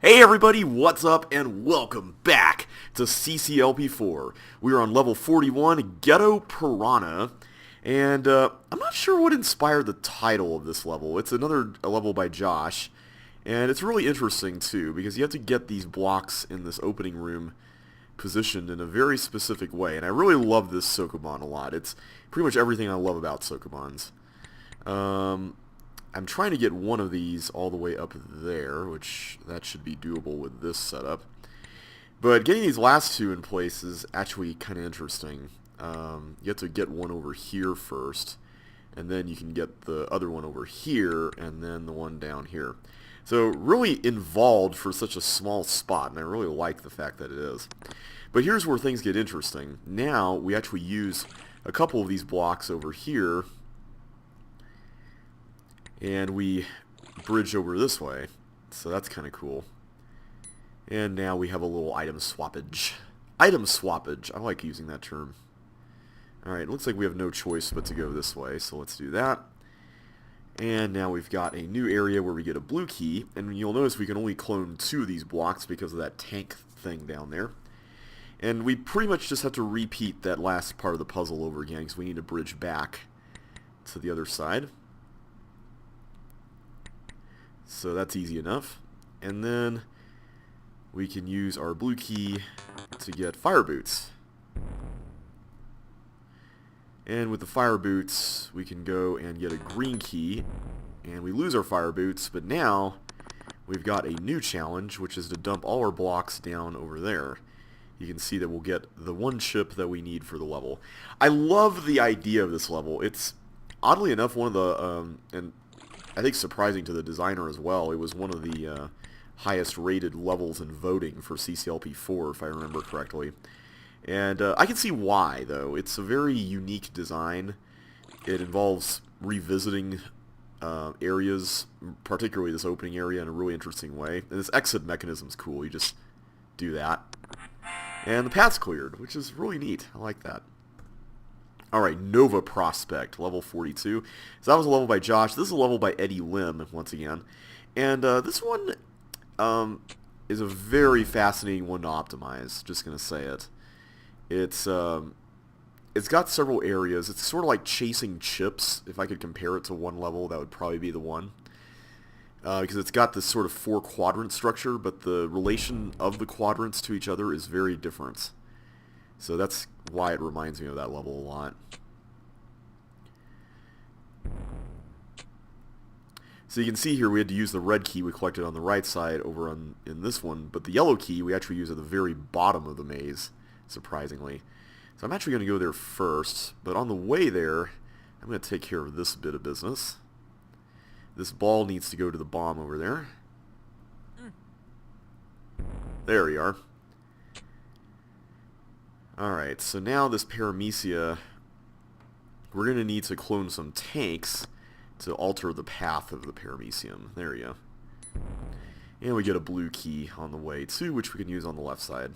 Hey everybody, what's up and welcome back to CCLP4. We are on level 41, Ghetto Piranha, and I'm not sure what inspired the title of this level. It's another level by Josh, and it's really interesting too, because you have to get these blocks in this opening room positioned in a very specific way, and I really love this Sokoban a lot. It's pretty much everything I love about Sokobans. I'm trying to get one of these all the way up there, which that should be doable with this setup. But getting these last two in place is actually kind of interesting. You have to get one over here first, and then you can get the other one over here, and then the one down here. So really involved for such a small spot, and I really like the fact that it is. But here's where things get interesting. Now we actually use a couple of these blocks over here, and we bridge over this way, so that's kind of cool. And now we have a little item swappage. Item swappage, I like using that term. Alright, looks like we have no choice but to go this way, so let's do that. And now we've got a new area where we get a blue key, and you'll notice we can only clone 2 of these blocks because of that tank thing down there. And we pretty much just have to repeat that last part of the puzzle over again, because we need to bridge back to the other side. So that's easy enough. And then we can use our blue key to get fire boots. And with the fire boots, we can go and get a green key. And we lose our fire boots, but now we've got a new challenge, which is to dump all our blocks down over there. You can see that we'll get the one chip that we need for the level. I love the idea of this level. It's, oddly enough, one of the, and I think surprising to the designer as well, it was one of the highest rated levels in voting for CCLP4, if I remember correctly. And I can see why, though. It's a very unique design. It involves revisiting areas, particularly this opening area, in a really interesting way. And this exit mechanism is cool. You just do that. And the path's cleared, which is really neat. I like that. Alright, Nova Prospect, level 42. So that was a level by Josh. This is a level by Eddie Lim, once again. And this one is a very fascinating one to optimize, just going to say it. It's got several areas. It's sort of like chasing chips. If I could compare it to one level, that would probably be the one. Because it's got this sort of 4-quadrant structure, but the relation of the quadrants to each other is very different. So that's why it reminds me of that level a lot. So you can see here we had to use the red key we collected on the right side over in this one, but the yellow key we actually use at the very bottom of the maze, surprisingly. So I'm actually going to go there first, but on the way there, I'm going to take care of this bit of business. This ball needs to go to the bomb over there. There we are. Alright, so now this paramecia, we're going to need to clone some tanks to alter the path of the paramecium. There we go. And we get a blue key on the way too, which we can use on the left side.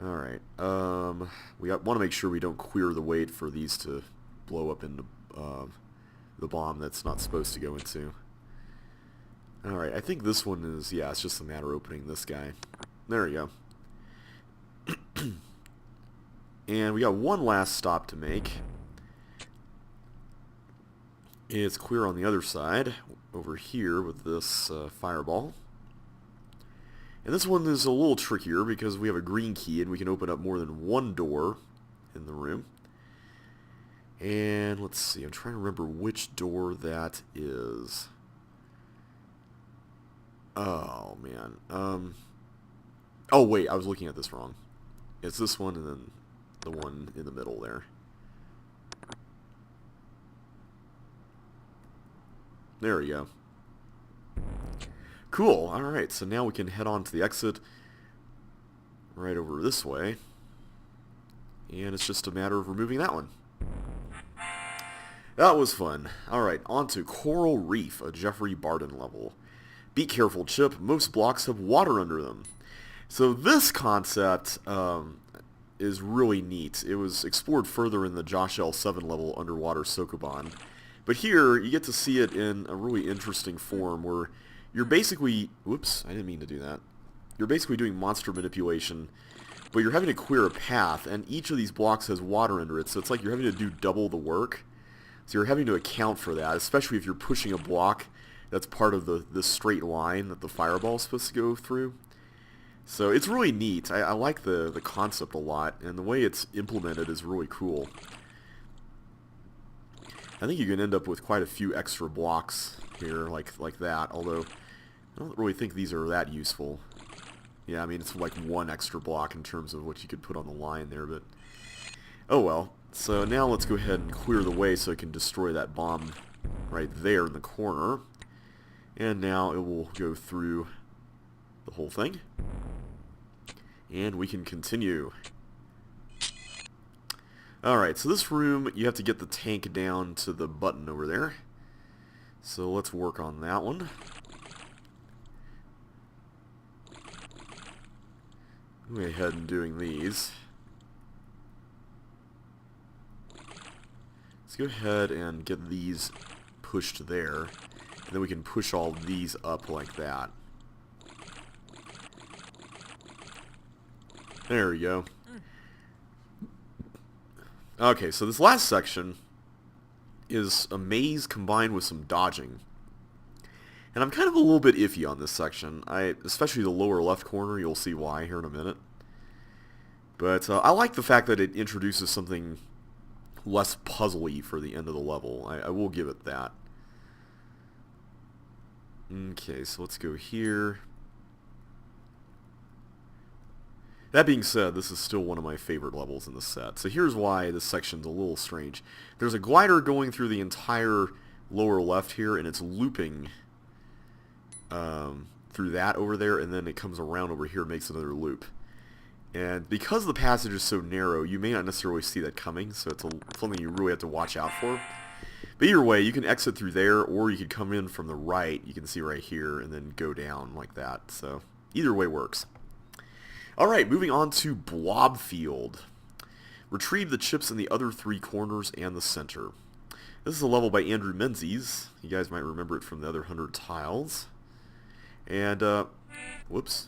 Alright, we want to make sure we don't queer the weight for these to blow up into the bomb that's not supposed to go into. Alright, I think this one is, yeah, it's just a matter of opening this guy. There we go. And we got one last stop to make. It's clear on the other side, over here with this fireball. And this one is a little trickier because we have a green key and we can open up more than one door in the room. And let's see, I'm trying to remember which door that is. Oh, man. Oh, wait, I was looking at this wrong. It's this one and then the one in the middle there. There we go. Cool, alright, so now we can head on to the exit right over this way. And it's just a matter of removing that one. That was fun. Alright, on to Coral Reef, a Jeffrey Barden level. Be careful, Chip. Most blocks have water under them. So this concept is really neat. It was explored further in the Josh L7 level Underwater Sokoban. But here, you get to see it in a really interesting form where you're basically, whoops, I didn't mean to do that. You're basically doing monster manipulation, but you're having to clear a path, and each of these blocks has water under it, so it's like you're having to do double the work. So you're having to account for that, especially if you're pushing a block that's part of the straight line that the fireball is supposed to go through. So it's really neat. I like the concept a lot, and the way it's implemented is really cool. I think you can end up with quite a few extra blocks here, like that, although I don't really think these are that useful. Yeah, I mean, it's like one extra block in terms of what you could put on the line there, but oh well. So now let's go ahead and clear the way so it can destroy that bomb right there in the corner. And now it will go through the whole thing. And we can continue. Alright, so this room, you have to get the tank down to the button over there. So let's work on that one. Go ahead and doing these. Let's go ahead and get these pushed there. And then we can push all these up like that. There we go. Okay, so this last section is a maze combined with some dodging. And I'm kind of a little bit iffy on this section. Especially the lower left corner, you'll see why here in a minute. But I like the fact that it introduces something less puzzly for the end of the level. I will give it that. Okay, so let's go here. That being said, this is still one of my favorite levels in the set. So here's why this section's a little strange. There's a glider going through the entire lower left here, and it's looping through that over there, and then it comes around over here and makes another loop. And because the passage is so narrow, you may not necessarily see that coming, so it's something you really have to watch out for. But either way, you can exit through there, or you could come in from the right, you can see right here, and then go down like that. So either way works. Alright, moving on to Blob Field. Retrieve the chips in the other three corners and the center. This is a level by Andrew Menzies. You guys might remember it from the other 100 tiles. And, whoops.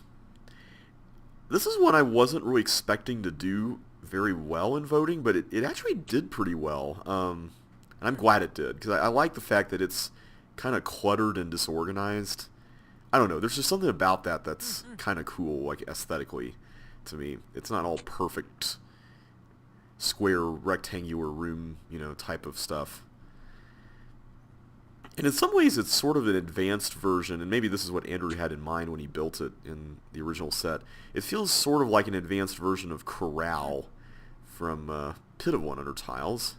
This is one I wasn't really expecting to do very well in voting, but it actually did pretty well. And I'm glad it did, because I like the fact that it's kind of cluttered and disorganized. I don't know, there's just something about that that's kind of cool, like aesthetically, to me. It's not all perfect square, rectangular room, you know, type of stuff. And in some ways it's sort of an advanced version, and maybe this is what Andrew had in mind when he built it in the original set. It feels sort of like an advanced version of Corral from Pit of 100 Tiles,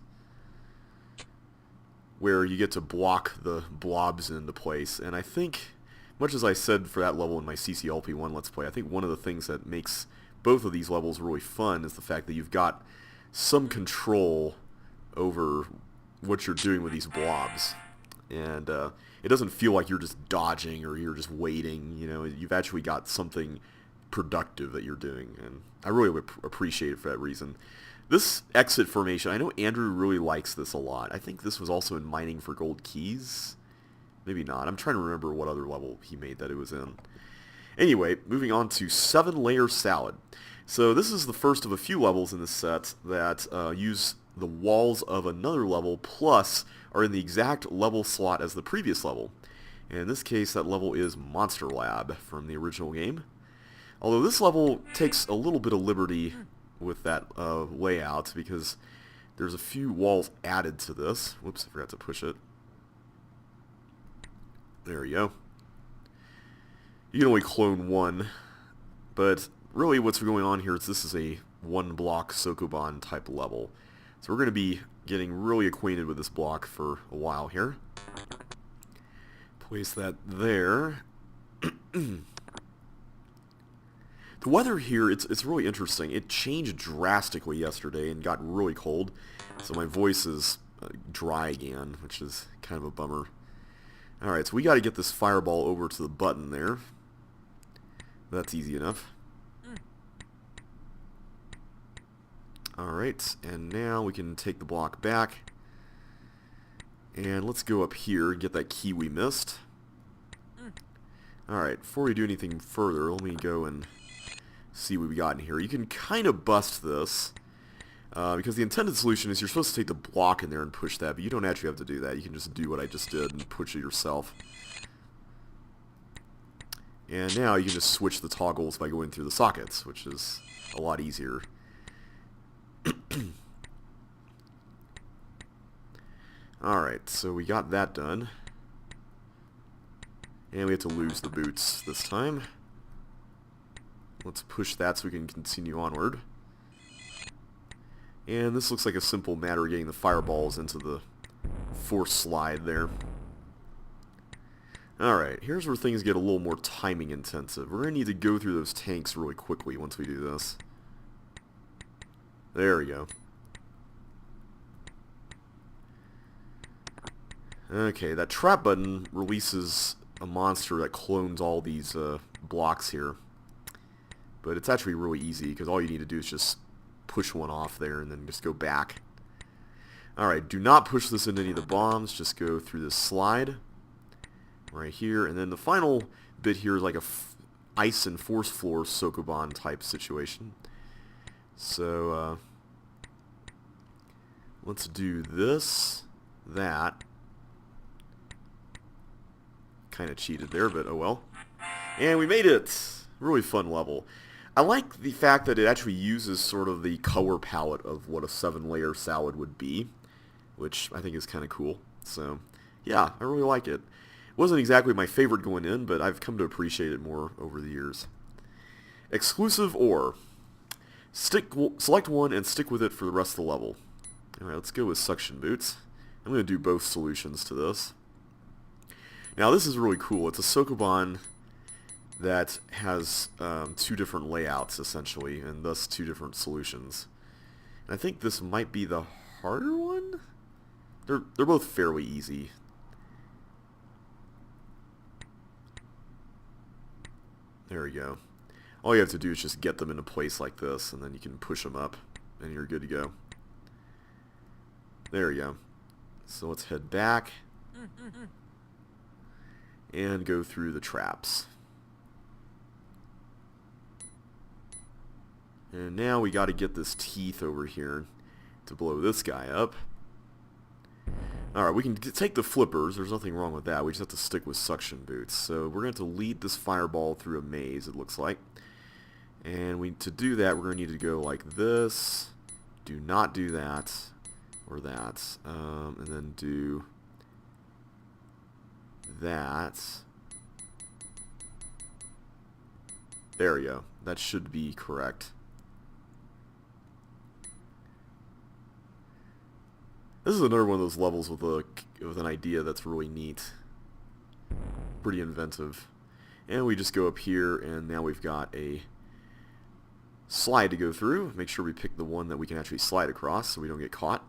where you get to block the blobs into place. And I think, much as I said for that level in my CCLP1 Let's Play, I think one of the things that makes both of these levels really fun is the fact that you've got some control over what you're doing with these blobs. And it doesn't feel like you're just dodging or you're just waiting. You know, you've actually got something productive that you're doing, and I really appreciate it for that reason. This exit formation, I know Andrew really likes this a lot. I think this was also in Mining for Gold Keys. Maybe not. I'm trying to remember what other level he made that it was in. Anyway, moving on to 7-layer salad. So this is the first of a few levels in this set that use the walls of another level plus are in the exact level slot as the previous level. And in this case, that level is Monster Lab from the original game. Although this level takes a little bit of liberty with that layout, because there's a few walls added to this. Whoops, I forgot to push it. There we go. You can only clone one, but really what's going on here is this is a one-block Sokoban type level. So we're going to be getting really acquainted with this block for a while here. Place that there. The weather here, it's really interesting. It changed drastically yesterday and got really cold, so my voice is dry again, which is kind of a bummer. Alright, so we got to get this fireball over to the button there. That's easy enough. Alright, and now we can take the block back. And let's go up here and get that key we missed. Alright, before we do anything further, let me go and see what we got in here. You can kind of bust this, because the intended solution is you're supposed to take the block in there and push that, but you don't actually have to do that. You can just do what I just did and push it yourself. And now you can just switch the toggles by going through the sockets, which is a lot easier. Alright, so we got that done. And we have to lose the boots this time. Let's push that so we can continue onward. And this looks like a simple matter of getting the fireballs into the force slide there. Alright, here's where things get a little more timing intensive. We're going to need to go through those tanks really quickly once we do this. There we go. Okay, that trap button releases a monster that clones all these blocks here. But it's actually really easy, because all you need to do is just push one off there and then just go back. Alright, do not push this into any of the bombs, just go through this slide right here, and then the final bit here is like a ice and force floor Sokoban type situation. So let's do this, that. Kind of cheated there, but oh well. And we made it! Really fun level. I like the fact that it actually uses sort of the color palette of what a 7-layer salad would be, which I think is kind of cool. So, yeah, I really like it. It wasn't exactly my favorite going in, but I've come to appreciate it more over the years. Exclusive ore. Select one and stick with it for the rest of the level. Alright, let's go with suction boots. I'm going to do both solutions to this. Now this is really cool. It's a Sokoban that has 2 different layouts essentially, and thus 2 different solutions. And I think this might be the harder one? They're both fairly easy. There we go. All you have to do is just get them into place like this, and then you can push them up, and you're good to go. There we go. So let's head back and go through the traps. And now we got to get this teeth over here to blow this guy up. Alright, we can take the flippers. There's nothing wrong with that. We just have to stick with suction boots. So we're going to lead this fireball through a maze, it looks like. And to do that, we're going to need to go like this. Do not do that. Or that. And then do that. There we go. That should be correct. This is another one of those levels with an idea that's really neat. Pretty inventive. And we just go up here, and now we've got a slide to go through. Make sure we pick the one that we can actually slide across so we don't get caught.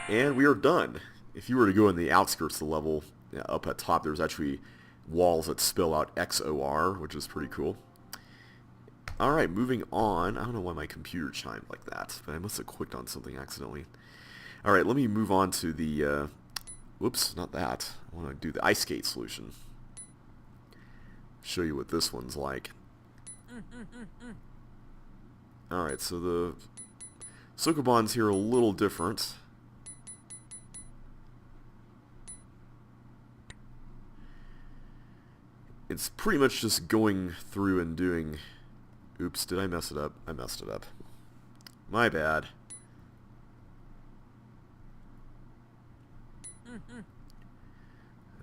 And we are done. If you were to go in the outskirts of the level, up at top, there's actually walls that spell out XOR, which is pretty cool. Alright, moving on. I don't know why my computer chimed like that, but I must have clicked on something accidentally. Alright, let me move on to the, whoops, not that. I want to do the ice skate solution. Show you what this one's like. Alright, so the Sokoban's here are a little different. It's pretty much just going through and doing... Oops, did I mess it up? I messed it up. My bad.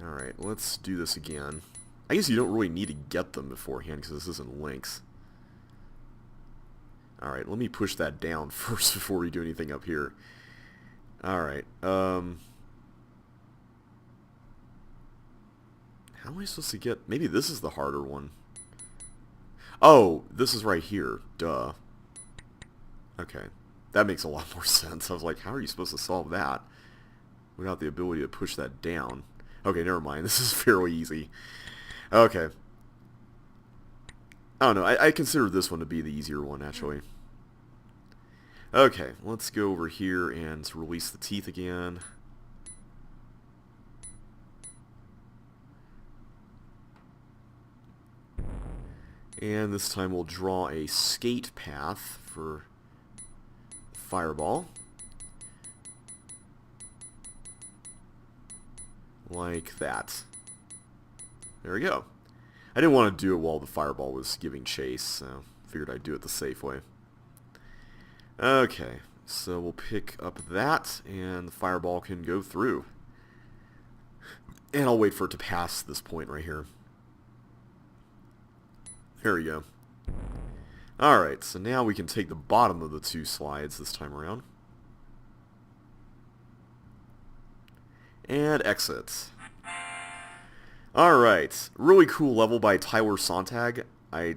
Alright, let's do this again. I guess you don't really need to get them beforehand because this isn't links. Alright, let me push that down first before we do anything up here. Alright, how am I supposed to get... Maybe this is the harder one. Oh, this is right here. Duh. Okay. That makes a lot more sense. I was like, how are you supposed to solve that without the ability to push that down? Okay, never mind. This is fairly easy. Okay. I don't know. I consider this one to be the easier one, actually. Okay, let's go over here and release the teeth again. And this time we'll draw a skate path for fireball. Like that. There we go. I didn't want to do it while the fireball was giving chase, so figured I'd do it the safe way. Okay, so we'll pick up that, and the fireball can go through. And I'll wait for it to pass this point right here. There we go. Alright, so now we can take the bottom of the two slides this time around. And exit. Alright, really cool level by Tyler Sontag. I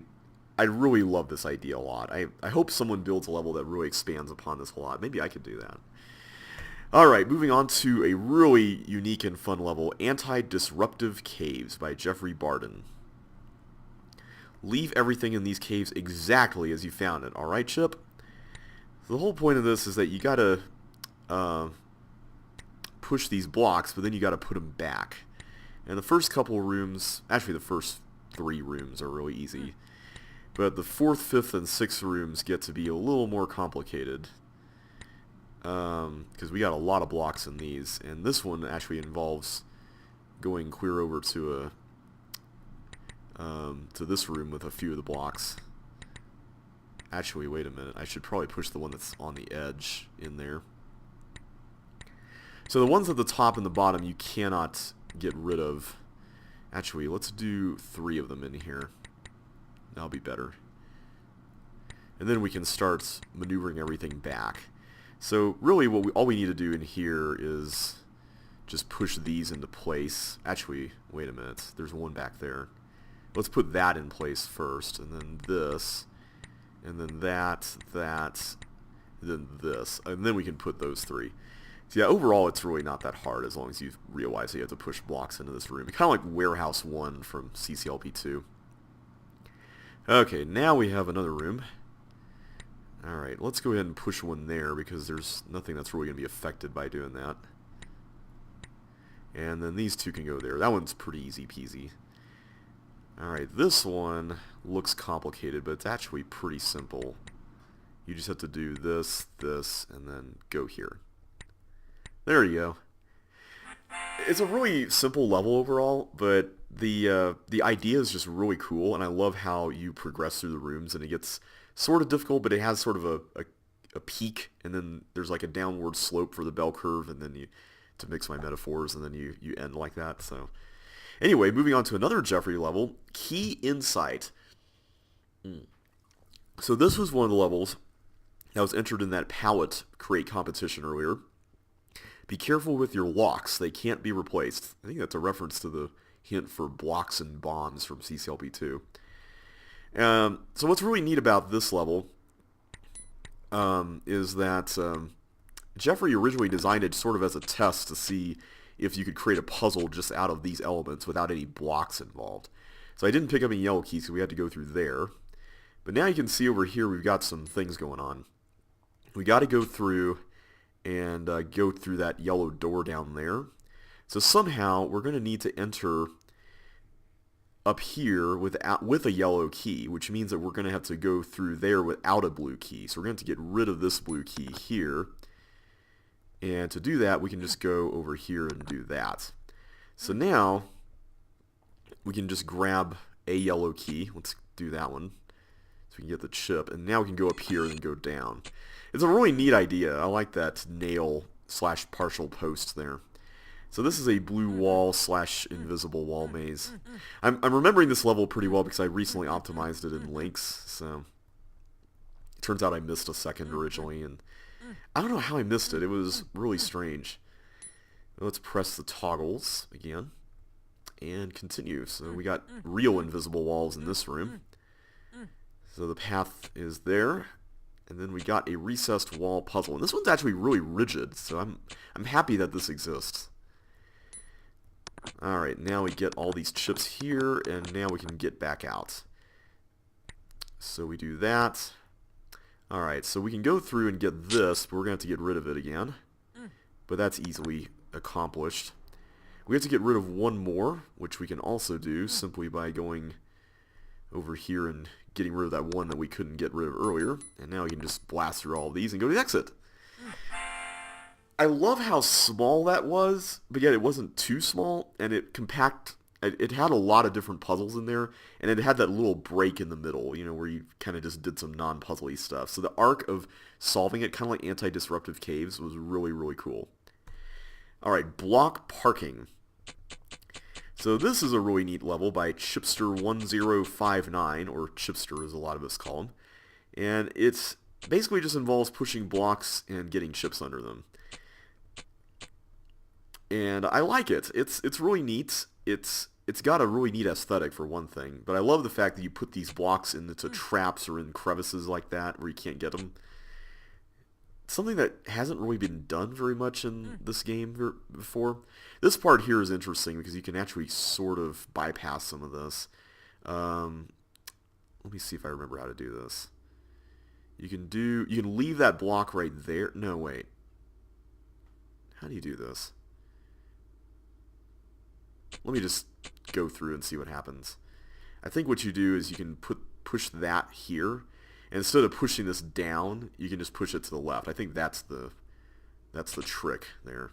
really love this idea a lot. I hope someone builds a level that really expands upon this a lot. Maybe I could do that. Alright, moving on to a really unique and fun level, Anti-Disruptive Caves by Jeffrey Barden. Leave everything in these caves exactly as you found it. Alright, Chip? So the whole point of this is that you gotta push these blocks, but then you gotta put them back. And the first couple rooms, actually the first 3 rooms are really easy. But the 4th, 5th, and 6th rooms get to be a little more complicated. Because we got a lot of blocks in these. And this one actually involves going clear over to this room with a few of the blocks. Actually, wait a minute. I should probably push the one that's on the edge in there. So the ones at the top and the bottom you cannot get rid of. Actually, let's do 3 of them in here. That'll be better. And then we can start maneuvering everything back. So really all we need to do in here is just push these into place. Actually, wait a minute. There's one back there. Let's put that in place first, and then this, and then that, and then this. And then we can put those 3. So yeah, overall it's really not that hard as long as you realize that you have to push blocks into this room. Kind of like Warehouse 1 from CCLP4. Okay, now we have another room. Alright, let's go ahead and push one there because there's nothing that's really going to be affected by doing that. And then these 2 can go there. That one's pretty easy peasy. Alright, this one looks complicated, but it's actually pretty simple. You just have to do this, this, and then go here. There you go. It's a really simple level overall, but the idea is just really cool, and I love how you progress through the rooms, and it gets sort of difficult, but it has sort of a peak, and then there's like a downward slope for the bell curve, and then you, to mix my metaphors, and then you end like that. So anyway, moving on to another Jeffrey level, Key Insight. So this was one of the levels that was entered in that palette crate competition earlier. Be careful with your locks. They can't be replaced. I think that's a reference to the hint for blocks and bombs from CCLP2. So what's really neat about this level is that Jeffrey originally designed it sort of as a test to see if you could create a puzzle just out of these elements without any blocks involved. So I didn't pick up any yellow keys, so we had to go through there. But now you can see over here we've got some things going on. We got to go through and go through that yellow door down there. So somehow we're going to need to enter up here with a yellow key, which means that we're going to have to go through there without a blue key. So we're going to have to get rid of this blue key here. And to do that, we can just go over here and do that. So now we can just grab a yellow key. Let's do that one so we can get the chip. And now we can go up here and go down. It's a really neat idea. I like that nail / partial post there. So this is a blue wall / invisible wall maze. I'm remembering this level pretty well because I recently optimized it in Lynx. So it turns out I missed a second originally, and I don't know how I missed it. It was really strange. Let's press the toggles again and continue. So we got real invisible walls in this room. So the path is there. And then we got a recessed wall puzzle. And this one's actually really rigid, so I'm happy that this exists. Alright, now we get all these chips here, and now we can get back out. So we do that. Alright, so we can go through and get this, but we're going to have to get rid of it again. But that's easily accomplished. We have to get rid of one more, which we can also do simply by going over here and getting rid of that one that we couldn't get rid of earlier. And now we can just blast through all of these and go to the exit. I love how small that was, but yet it wasn't too small, and it had a lot of different puzzles in there, and it had that little break in the middle, you know, where you kind of just did some non-puzzly stuff. So the arc of solving it, kind of like anti-disruptive caves, was really, really cool. Alright, block parking. So this is a really neat level by Chipster1059, or Chipster as a lot of us call him. And it's basically just involves pushing blocks and getting chips under them. And I like it. It's really neat. It's got a really neat aesthetic for one thing, but I love the fact that you put these blocks into traps or in crevices like that where you can't get them. It's something that hasn't really been done very much in this game before. This part here is interesting because you can actually sort of bypass some of this. Let me see if I remember how to do this. You can leave that block right there. No, wait. How do you do this? Let me just go through and see what happens. I think what you do is you can push that here, and instead of pushing this down, you can just push it to the left. I think that's the trick there.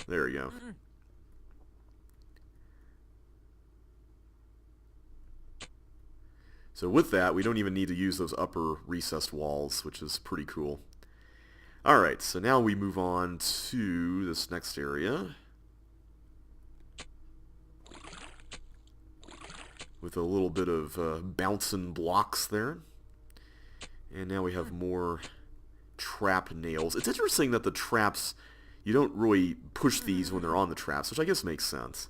There you go. So with that, we don't even need to use those upper recessed walls, which is pretty cool. Alright, so now we move on to this next area with a little bit of bouncing blocks there. And now we have more trap nails. It's interesting that the traps, you don't really push these when they're on the traps, which I guess makes sense.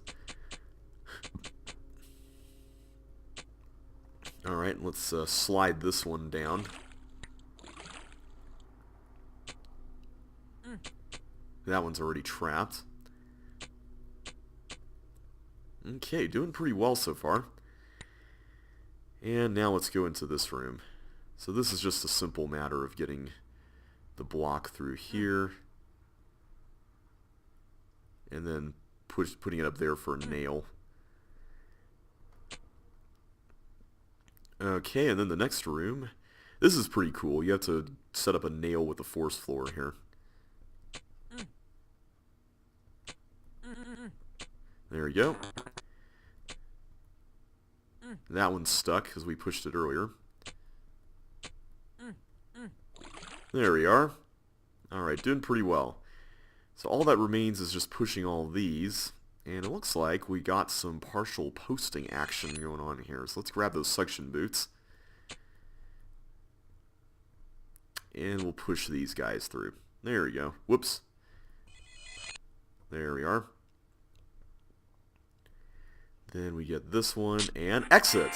Alright, let's slide this one down. That one's already trapped. Okay, doing pretty well so far. And now let's go into this room. So this is just a simple matter of getting the block through here. And then putting it up there for a nail. Okay, and then the next room. This is pretty cool. You have to set up a nail with the force floor here. There we go. That one's stuck because we pushed it earlier. There we are. Alright, doing pretty well. So all that remains is just pushing all these. And it looks like we got some partial posting action going on here. So let's grab those suction boots. And we'll push these guys through. There we go. Whoops. There we are. Then we get this one and exit.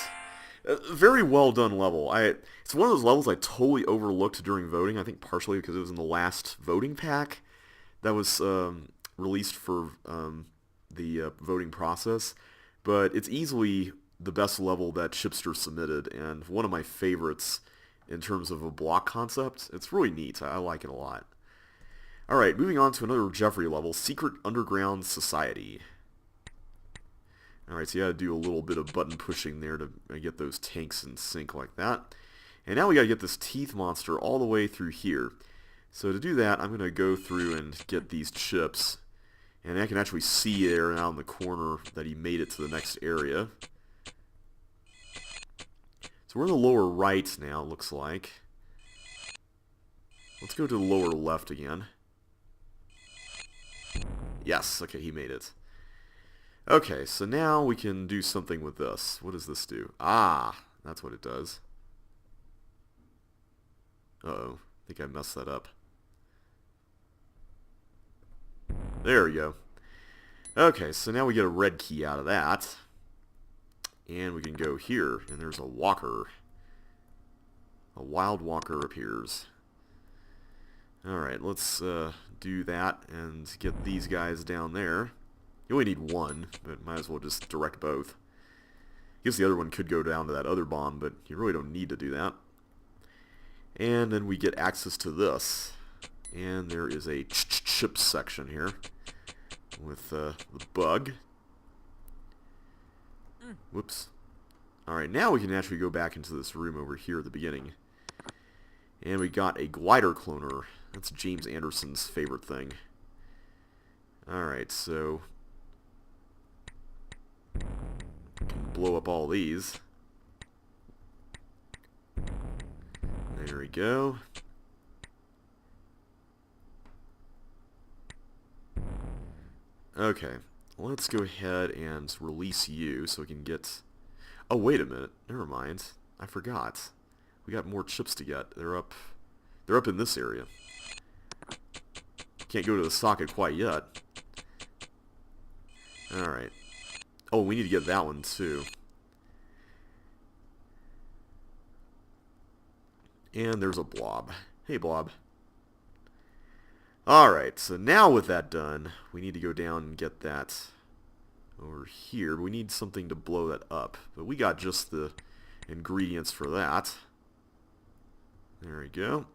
Very well done level. It's one of those levels I totally overlooked during voting. I think partially because it was in the last voting pack that was released for the voting process. But it's easily the best level that Chipster submitted, and one of my favorites in terms of a block concept. It's really neat. I like it a lot. Alright, moving on to another Jeffrey level, Secret Underground Society. Alright, so you gotta do a little bit of button pushing there to get those tanks in sync like that. And now we gotta get this teeth monster all the way through here. So to do that, I'm gonna go through and get these chips. And I can actually see there now in the corner that he made it to the next area. So we're in the lower right now, it looks like. Let's go to the lower left again. Yes, okay, he made it. Okay, so now we can do something with this. What does this do? Ah, that's what it does. Uh-oh, I think I messed that up. There we go. Okay, so now we get a red key out of that. And we can go here, and there's a walker. A wild walker appears. Alright, let's do that and get these guys down there. You only need one, but might as well just direct both. I guess the other one could go down to that other bomb, but you really don't need to do that. And then we get access to this. And there is a chip section here with the bug. Whoops. Alright, now we can actually go back into this room over here at the beginning. And we got a glider cloner. That's James Anderson's favorite thing. Alright, so can blow up all these. There we go. Okay, let's go ahead and release you so we can get... Oh, wait a minute. Never mind. I forgot. We got more chips to get. They're up in this area. Can't go to the socket quite yet. Alright. Oh, we need to get that one too. And there's a blob. Hey, blob. Alright, so now with that done, we need to go down and get that over here. We need something to blow that up. But we got just the ingredients for that. There we go.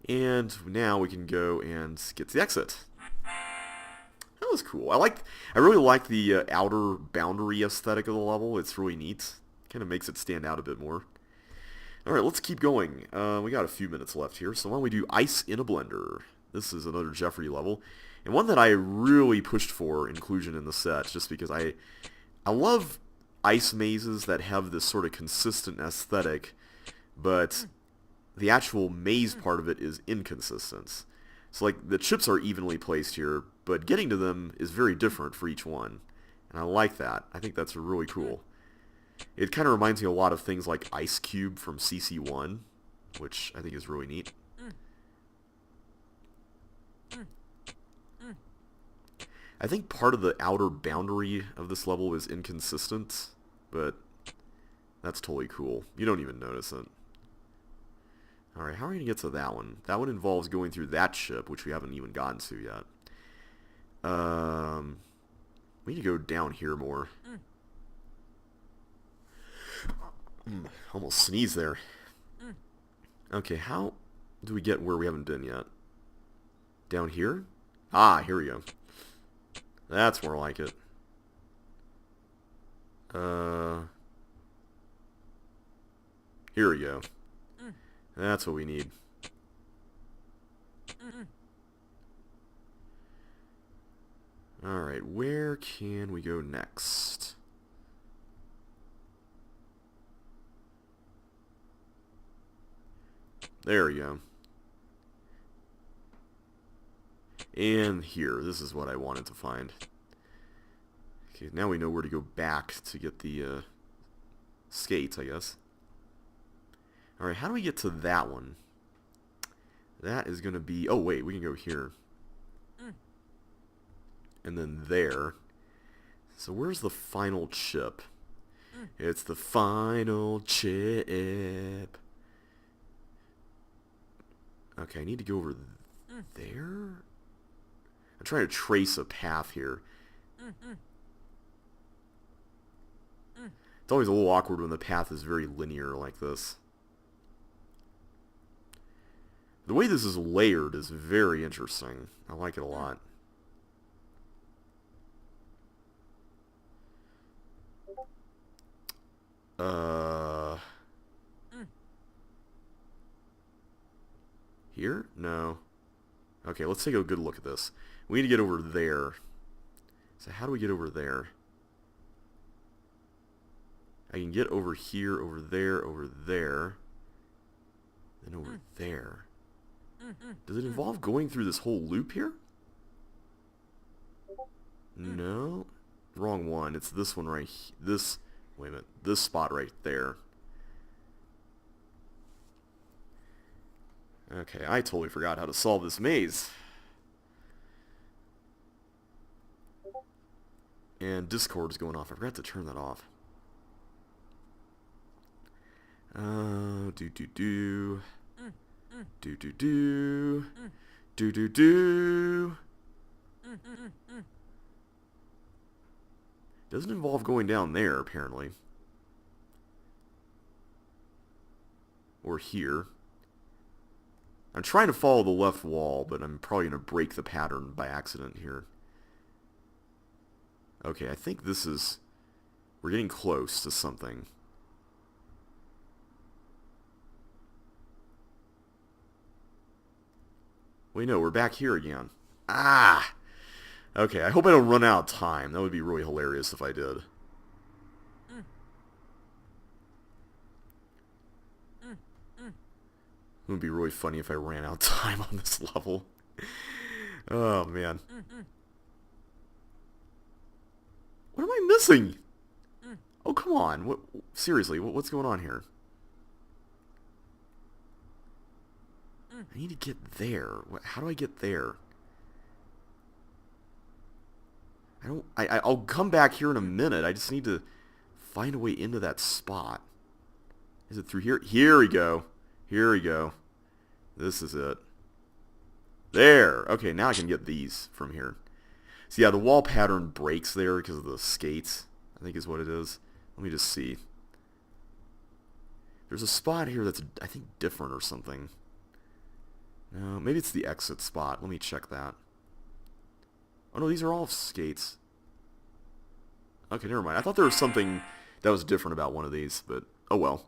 And now we can go and get to the exit. That was cool. I really like the outer boundary aesthetic of the level. It's really neat. Kind of makes it stand out a bit more. Alright, let's keep going. We got a few minutes left here, so why don't we do Ice in a Blender. This is another Jeffrey level, and one that I really pushed for inclusion in the set, just because I love ice mazes that have this sort of consistent aesthetic, but the actual maze part of it is inconsistent. So like, the chips are evenly placed here, but getting to them is very different for each one, and I like that. I think that's really cool. It kind of reminds me a lot of things like Ice Cube from CC1, which I think is really neat. I think part of the outer boundary of this level is inconsistent, but that's totally cool. You don't even notice it. Alright, how are we going to get to that one? That one involves going through that ship, which we haven't even gotten to yet. We need to go down here more. Almost sneezed there. Okay, how do we get where we haven't been yet? Down here? Ah, here we go. That's more like it. Here we go. That's what we need. Alright, where can we go next? There we go. And here, this is what I wanted to find. Okay, now we know where to go back to get the skates, I guess. Alright, how do we get to that one? That is going to be... Oh, wait, we can go here. And then there. So where's the final chip? It's the final chip. Okay, I need to go over there? I'm trying to trace a path here. It's always a little awkward when the path is very linear like this. The way this is layered is very interesting. I like it a lot. Here? No. Okay, let's take a good look at this. We need to get over there. So how do we get over there? I can get over here, over there, then over there. Does it involve going through this whole loop here? No. Wrong one. It's this one right here. This, wait a minute, this spot right there. Okay, I totally forgot how to solve this maze. And Discord is going off. I forgot to turn that off. Do-do-do. Do-do-do. Do-do-do. Doesn't involve going down there, apparently. Or here. I'm trying to follow the left wall, but I'm probably going to break the pattern by accident here. Okay, I think this is... We're getting close to something. Wait, no, we're back here again. Ah! Okay, I hope I don't run out of time. That would be really hilarious if I did. It would be really funny if I ran out of time on this level. Oh, man. What am I missing? Oh, come on. What? Seriously, what's going on here? I need to get there. How do I get there? I'll come back here in a minute. I just need to find a way into that spot. Is it through here? Here we go. Here we go. This is it. There. Okay, now I can get these from here. So yeah, the wall pattern breaks there because of the skates, I think is what it is. Let me just see. There's a spot here that's, I think, different or something. No, maybe it's the exit spot. Let me check that. Oh no, these are all skates. Okay, never mind. I thought there was something that was different about one of these, but oh well.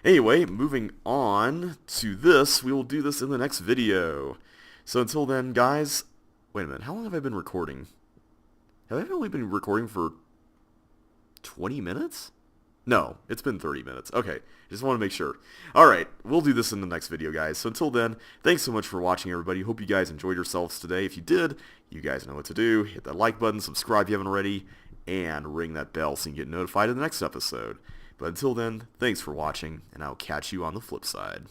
Anyway, moving on to this, we will do this in the next video. So until then, guys, wait a minute, how long have I been recording? Have I only been recording for 20 minutes? No, it's been 30 minutes. Okay, just want to make sure. Alright, we'll do this in the next video, guys. So until then, thanks so much for watching, everybody. Hope you guys enjoyed yourselves today. If you did, you guys know what to do. Hit that like button, subscribe if you haven't already, and ring that bell so you can get notified of the next episode. But until then, thanks for watching, and I'll catch you on the flip side.